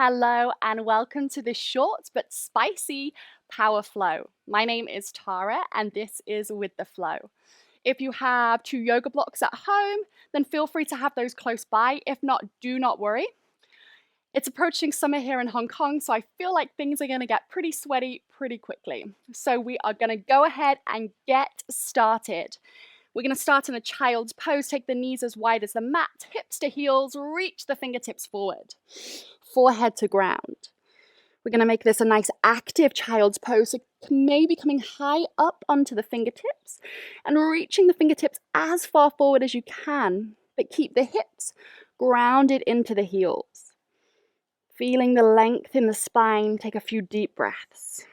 Hello and welcome to this short but spicy power flow. My name is Tara and this is With the Flow. If you have 2 yoga blocks at home, then feel free to have those close by. If not, do not worry. It's approaching summer here in Hong Kong, so I feel like things are going to get pretty sweaty pretty quickly. So we are going to go ahead and get started. We're going to start in a child's pose. Take the knees as wide as the mat, hips to heels, reach the fingertips forward, forehead to ground. We're going to make this a nice active child's pose, so maybe coming high up onto the fingertips and reaching the fingertips as far forward as you can, but keep the hips grounded into the heels. Feeling the length in the spine, take a few deep breaths.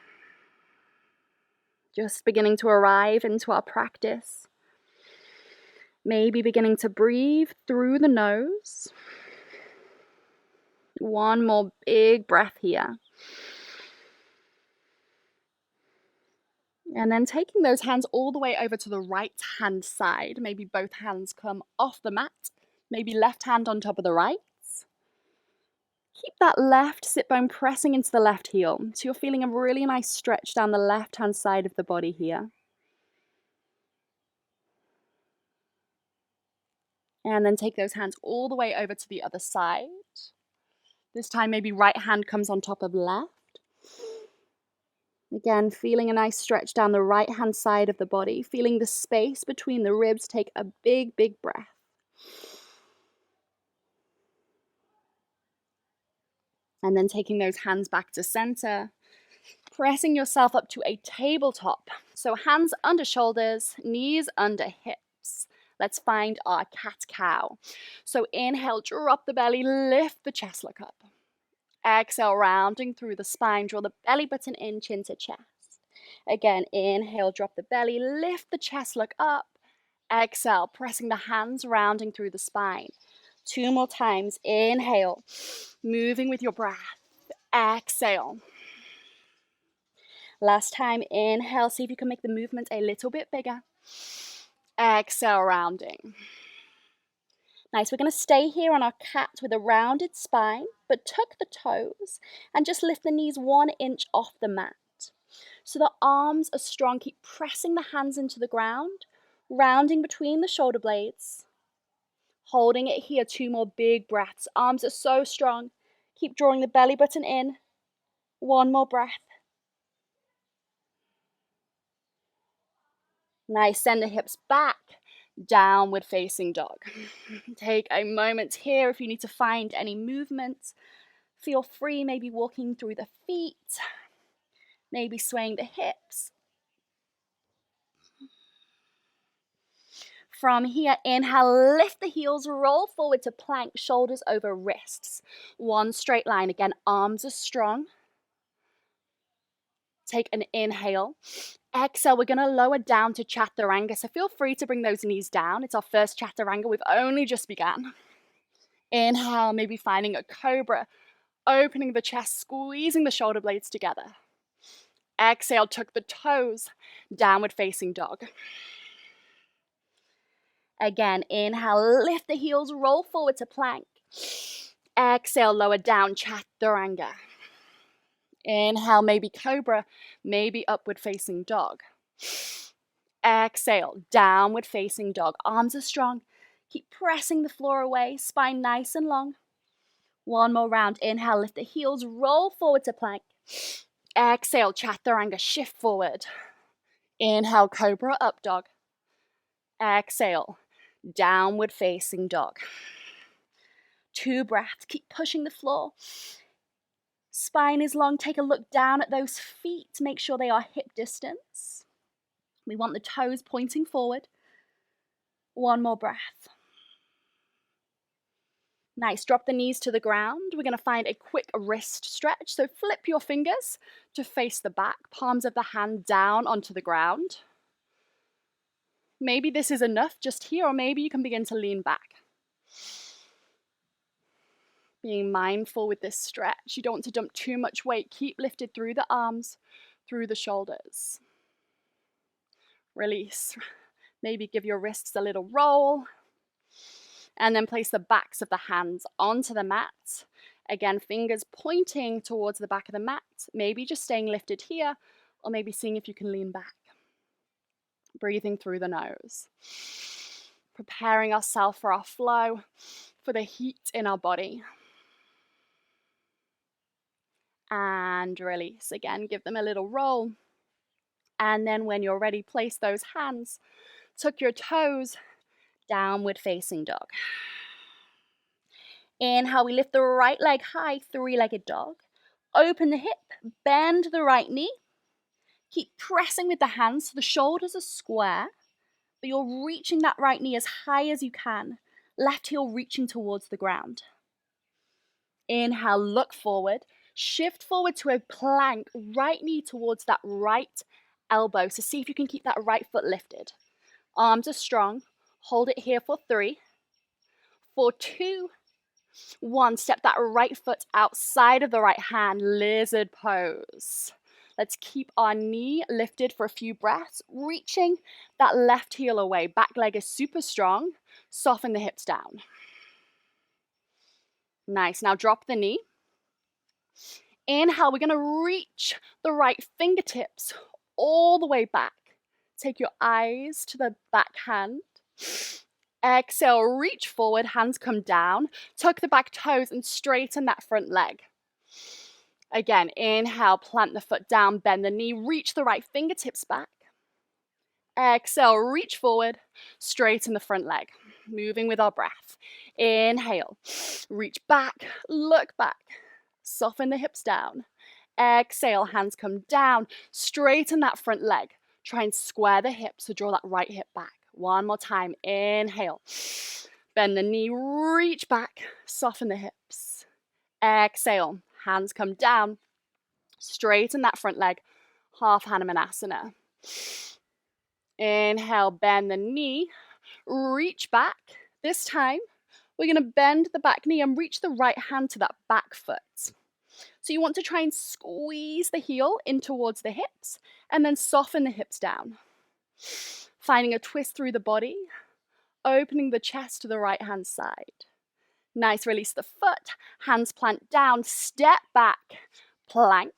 Just beginning to arrive into our practice. Maybe beginning to breathe through the nose. One more big breath here. And then taking those hands all the way over to the right hand side. Maybe both hands come off the mat. Maybe left hand on top of the right. Keep that left sit bone pressing into the left heel. So you're feeling a really nice stretch down the left hand side of the body here. And then take those hands all the way over to the other side. This time maybe right hand comes on top of left. Again, feeling a nice stretch down the right hand side of the body. Feeling the space between the ribs. Take a big, big breath. And then taking those hands back to center. Pressing yourself up to a tabletop. So hands under shoulders, knees under hips. Let's find our cat-cow. So inhale, drop the belly, lift the chest, look up. Exhale, rounding through the spine, draw the belly button in, chin to chest. Again, inhale, drop the belly, lift the chest, look up. Exhale, pressing the hands, rounding through the spine. 2 more times, inhale, moving with your breath. Exhale. Last time, inhale, see if you can make the movement a little bit bigger. Exhale, rounding. Nice, we're going to stay here on our cat with a rounded spine, but tuck the toes and just lift the knees 1 inch off the mat. So the arms are strong, keep pressing the hands into the ground, rounding between the shoulder blades. Holding it here, 2 more big breaths. Arms are so strong, keep drawing the belly button in. 1 more breath. Nice, send the hips back, downward facing dog. Take a moment here if you need to find any movement. Feel free, maybe walking through the feet, maybe swaying the hips. From here, inhale, lift the heels, roll forward to plank, shoulders over wrists. 1 straight line, again, arms are strong. Take an inhale. Exhale, we're going to lower down to chaturanga, so feel free to bring those knees down. It's our first chaturanga, we've only just begun. Inhale, maybe finding a cobra, opening the chest, squeezing the shoulder blades together. Exhale, tuck the toes, downward facing dog. Again, inhale, lift the heels, roll forward to plank. Exhale, lower down, chaturanga. Inhale, maybe cobra, maybe upward facing dog. Exhale, downward facing dog. Arms are strong. Keep pressing the floor away, spine nice and long. 1 more round. Inhale, lift the heels, roll forward to plank. Exhale, chaturanga, shift forward. Inhale, cobra, up dog. Exhale, downward facing dog. 2 breaths. Keep pushing the floor. Spine is long. Take a look down at those feet. Make sure they are hip distance. We want the toes pointing forward. 1 more breath. Nice. Drop the knees to the ground. We're going to find a quick wrist stretch. So flip your fingers to face the back. Palms of the hand down onto the ground. Maybe this is enough just here, or maybe you can begin to lean back. Being mindful with this stretch. You don't want to dump too much weight. Keep lifted through the arms, through the shoulders. Release. Maybe give your wrists a little roll. And then place the backs of the hands onto the mat. Again, fingers pointing towards the back of the mat, maybe just staying lifted here, or maybe seeing if you can lean back. Breathing through the nose. Preparing ourselves for our flow, for the heat in our body. And release. Again, give them a little roll. And then when you're ready, place those hands, tuck your toes, downward facing dog. Inhale, we lift the right leg high, three-legged dog. Open the hip, bend the right knee. Keep pressing with the hands so the shoulders are square, but you're reaching that right knee as high as you can. Left heel reaching towards the ground. Inhale, look forward. Shift forward to a plank, right knee towards that right elbow. So see if you can keep that right foot lifted. Arms are strong. Hold it here for 3, for 2, 1. Step that right foot outside of the right hand, lizard pose. Let's keep our knee lifted for a few breaths, reaching that left heel away. Back leg is super strong. Soften the hips down. Nice. Now drop the knee. Inhale, we're going to reach the right fingertips all the way back. Take your eyes to the back hand. Exhale, reach forward, hands come down. Tuck the back toes and straighten that front leg. Again, inhale, plant the foot down, bend the knee, reach the right fingertips back. Exhale, reach forward, straighten the front leg. Moving with our breath. Inhale, reach back, look back. Soften the hips down. Exhale, hands come down. Straighten that front leg. Try and square the hips, so draw that right hip back. One more time. Inhale. Bend the knee, reach back. Soften the hips. Exhale, hands come down. Straighten that front leg. Half Hanumanasana. Inhale, bend the knee. Reach back. This time, we're going to bend the back knee and reach the right hand to that back foot. So you want to try and squeeze the heel in towards the hips and then soften the hips down. Finding a twist through the body, opening the chest to the right hand side. Nice, release the foot, hands plant down, step back, plank.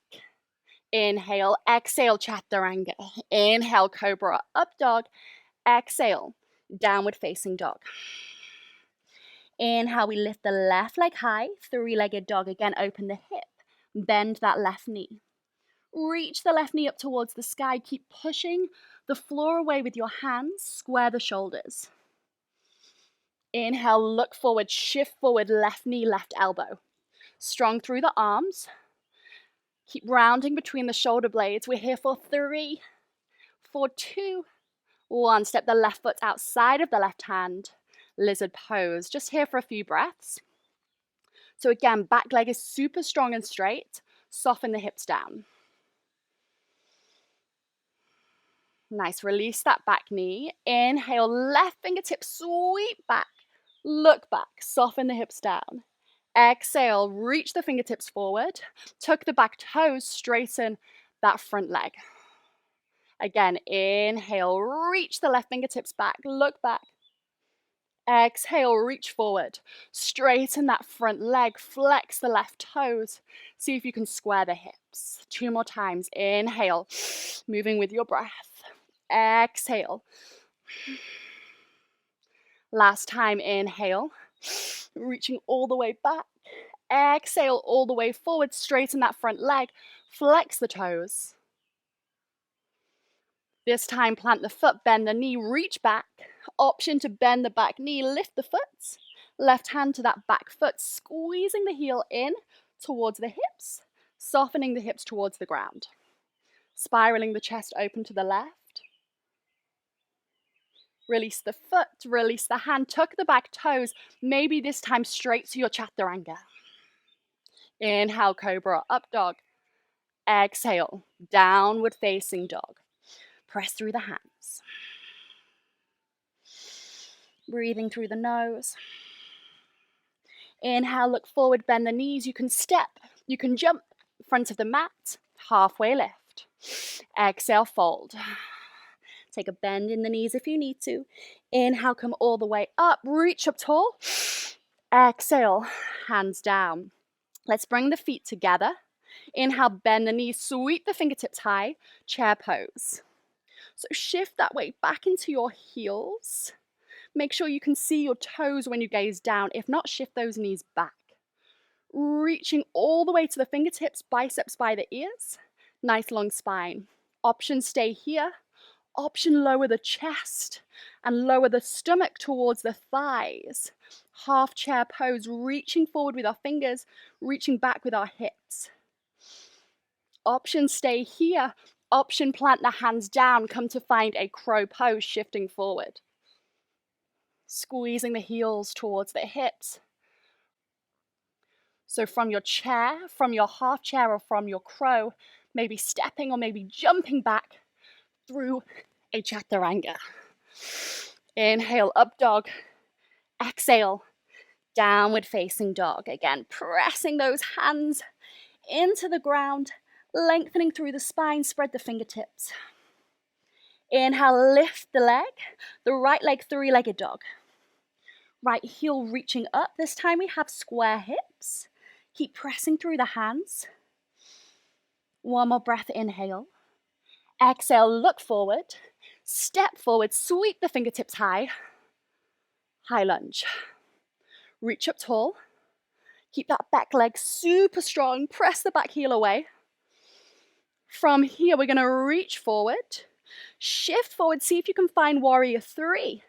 Inhale, exhale, chaturanga. Inhale, cobra, up dog. Exhale, downward facing dog. Inhale, we lift the left leg high, three-legged dog. Again, open the hip, bend that left knee. Reach the left knee up towards the sky. Keep pushing the floor away with your hands. Square the shoulders. Inhale, look forward, shift forward, left knee, left elbow. Strong through the arms. Keep rounding between the shoulder blades. We're here for 3, for 2, 1. Step the left foot outside of the left hand. Lizard pose. Just here for a few breaths. So again, back leg is super strong and straight. Soften the hips down. Nice, release that back knee. Inhale, left fingertips sweep back. Look back, soften the hips down. Exhale, reach the fingertips forward. Tuck the back toes, straighten that front leg. Again, inhale, reach the left fingertips back, look back. Exhale, reach forward. Straighten that front leg, flex the left toes. See if you can square the hips. 2 more times. Inhale, moving with your breath. Exhale. Last time, inhale, reaching all the way back. Exhale, all the way forward, straighten that front leg, flex the toes. This time, plant the foot, bend the knee, reach back. Option to bend the back knee, lift the foot. Left hand to that back foot, squeezing the heel in towards the hips, softening the hips towards the ground. Spiraling the chest open to the left. Release the foot, release the hand, tuck the back toes, maybe this time straight to your chaturanga. Inhale, cobra, up dog. Exhale, downward facing dog. Press through the hands. Breathing through the nose. Inhale, look forward, bend the knees. You can step, you can jump, front of the mat, halfway lift. Exhale, fold. Take a bend in the knees if you need to. Inhale, come all the way up, reach up tall. Exhale, hands down. Let's bring the feet together. Inhale, bend the knees, sweep the fingertips high, chair pose. So shift that weight back into your heels. Make sure you can see your toes when you gaze down. If not, shift those knees back. Reaching all the way to the fingertips, biceps by the ears. Nice long spine. Option stay here. Option lower the chest and lower the stomach towards the thighs. Half chair pose, reaching forward with our fingers, reaching back with our hips. Option stay here. Option plant the hands down, come to find a crow pose, shifting forward. Squeezing the heels towards the hips. So from your chair, from your half chair, or from your crow, maybe stepping or maybe jumping back through a chaturanga. Inhale, up dog. Exhale, downward facing dog. Again, pressing those hands into the ground, lengthening through the spine, spread the fingertips. Inhale, lift the leg, the right leg, three-legged dog. Right heel reaching up. This time we have square hips. Keep pressing through the hands. One more breath, inhale. Exhale, look forward. Step forward, sweep the fingertips high. High lunge. Reach up tall. Keep that back leg super strong. Press the back heel away. From here, we're going to reach forward. Shift forward. See if you can find warrior three.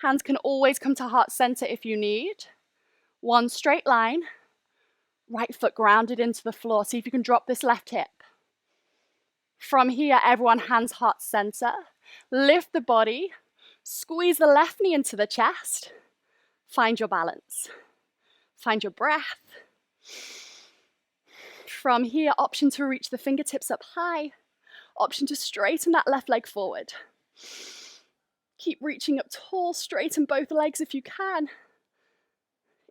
Hands can always come to heart center if you need. One straight line. Right foot grounded into the floor. See if you can drop this left hip. From here, everyone hands heart center. Lift the body. Squeeze the left knee into the chest. Find your balance. Find your breath. From here, option to reach the fingertips up high. Option to straighten that left leg forward. Keep reaching up tall, straighten both legs if you can.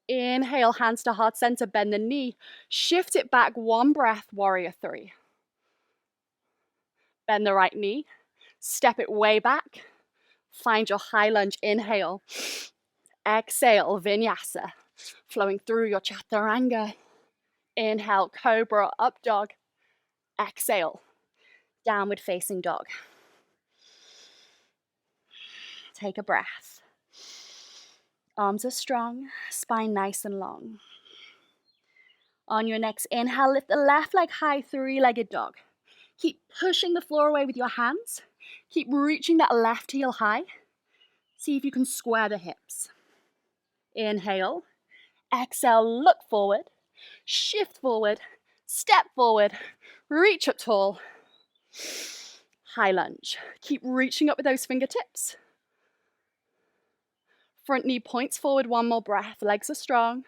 Inhale, hands to heart center, bend the knee. Shift it back, one breath, warrior three. Bend the right knee, step it way back. Find your high lunge, inhale. Exhale, vinyasa, flowing through your chaturanga. Inhale, cobra, up dog. Exhale, downward facing dog. Take a breath. Arms are strong, spine nice and long. On your next inhale, lift the left leg high, three-legged dog. Keep pushing the floor away with your hands. Keep reaching that left heel high. See if you can square the hips. Inhale. Exhale, look forward. Shift forward. Step forward. Reach up tall. High lunge. Keep reaching up with those fingertips. Front knee points forward, one more breath. Legs are strong.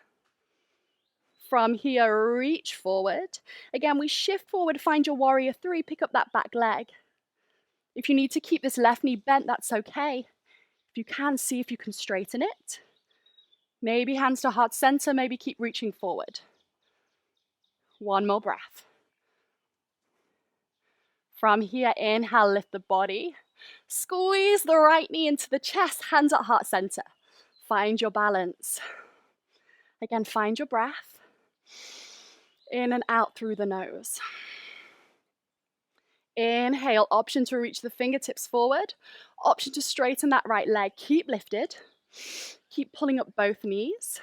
From here, reach forward. Again, we shift forward, find your warrior three, pick up that back leg. If you need to keep this left knee bent, that's okay. If you can, see if you can straighten it. Maybe hands to heart center, maybe keep reaching forward. One more breath. From here, inhale, lift the body. Squeeze the right knee into the chest, hands at heart center. Find your balance. Again, find your breath. In and out through the nose. Inhale, option to reach the fingertips forward. Option to straighten that right leg. Keep lifted. Keep pulling up both knees.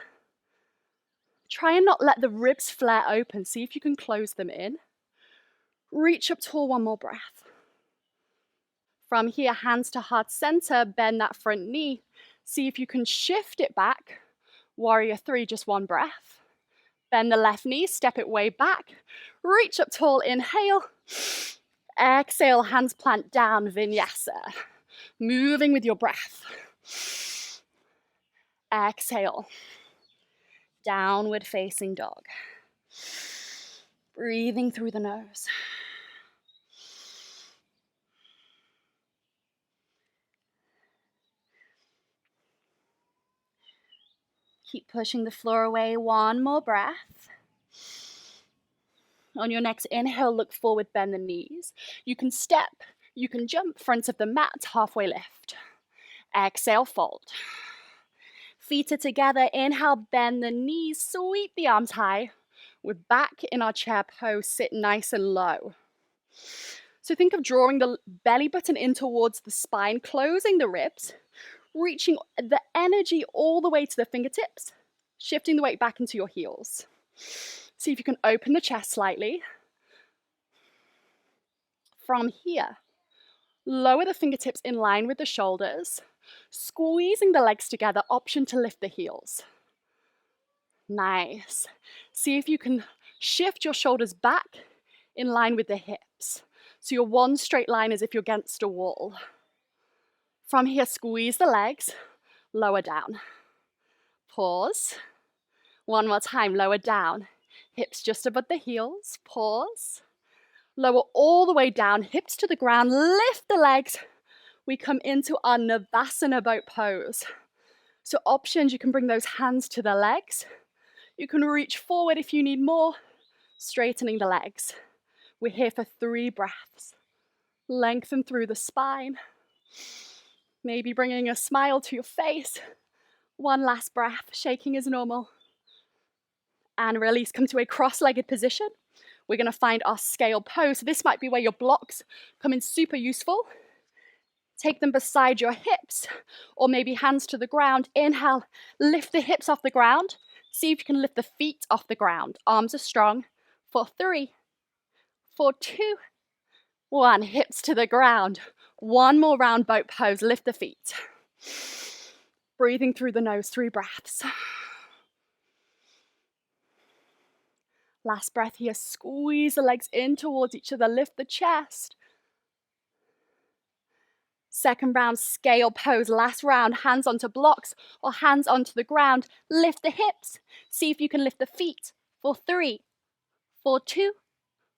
Try and not let the ribs flare open. See if you can close them in. Reach up tall, one more breath. From here, hands to heart center, bend that front knee. See if you can shift it back. Warrior three, just one breath. Bend the left knee, step it way back. Reach up tall, inhale. Exhale, hands plant down, vinyasa. Moving with your breath. Exhale. Downward facing dog. Breathing through the nose. Keep pushing the floor away, one more breath. On your next inhale, look forward, bend the knees. You can step, you can jump, front of the mat, halfway lift. Exhale, fold. Feet are together. Inhale, bend the knees, sweep the arms high. We're back in our chair pose, sit nice and low. So think of drawing the belly button in towards the spine, closing the ribs, reaching the energy all the way to the fingertips, shifting the weight back into your heels. See if you can open the chest slightly. From here, lower the fingertips in line with the shoulders, squeezing the legs together, option to lift the heels. Nice. See if you can shift your shoulders back in line with the hips. So you're one straight line as if you're against a wall. From here, squeeze the legs, lower down. Pause. One more time, lower down. Hips just above the heels, pause. Lower all the way down, hips to the ground, lift the legs. We come into our Savasana boat pose. So options, you can bring those hands to the legs. You can reach forward if you need more, straightening the legs. We're here for 3 breaths. Lengthen through the spine. Maybe bringing a smile to your face. One last breath, shaking as normal. And release, come to a cross-legged position. We're gonna find our scale pose. So this might be where your blocks come in super useful. Take them beside your hips, or maybe hands to the ground. Inhale, lift the hips off the ground. See if you can lift the feet off the ground. Arms are strong. For 3, for 2, 1. Hips to the ground. One more round boat pose. Lift the feet. Breathing through the nose, 3 breaths. Last breath here. Squeeze the legs in towards each other. Lift the chest. Second round, scale pose. Last round, hands onto blocks or hands onto the ground. Lift the hips. See if you can lift the feet. For 3, for 2,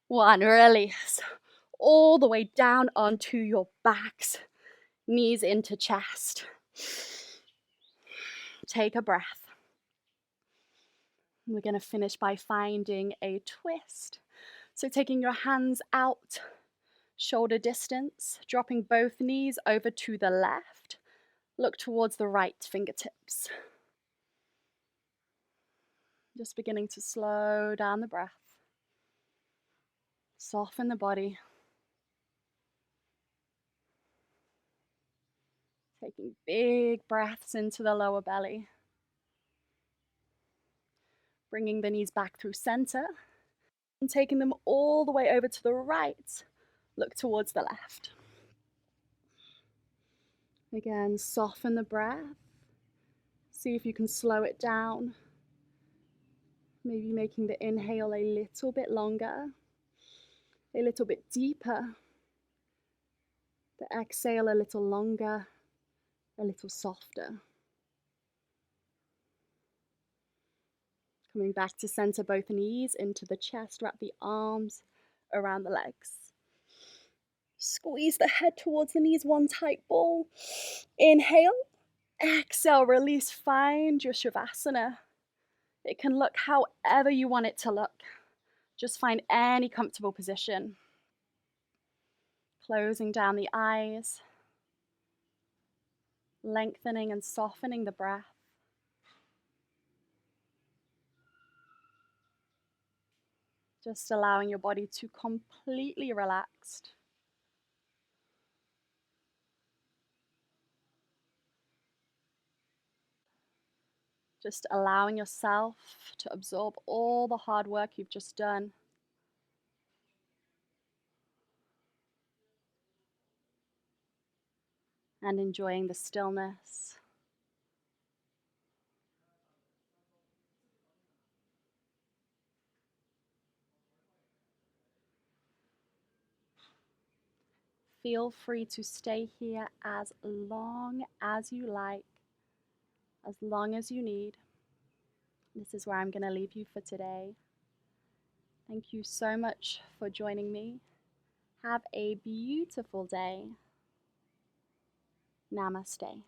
1. Release. All the way down onto your backs. Knees into chest. Take a breath. We're going to finish by finding a twist. So taking your hands out, shoulder distance, dropping both knees over to the left. Look towards the right fingertips. Just beginning to slow down the breath. Soften the body. Taking big breaths into the lower belly. Bringing the knees back through center. And taking them all the way over to the right. Look towards the left. Again, soften the breath. See if you can slow it down. Maybe making the inhale a little bit longer, a little bit deeper. The exhale a little longer, a little softer. Coming back to center, both knees into the chest, wrap the arms around the legs. Squeeze the head towards the knees, one tight ball. Inhale, exhale, release, find your Savasana. It can look however you want it to look. Just find any comfortable position. Closing down the eyes. Lengthening and softening the breath. Just allowing your body to completely relax. Just allowing yourself to absorb all the hard work you've just done. And enjoying the stillness. Feel free to stay here as long as you like, as long as you need. This is where I'm going to leave you for today. Thank you so much for joining me. Have a beautiful day. Namaste.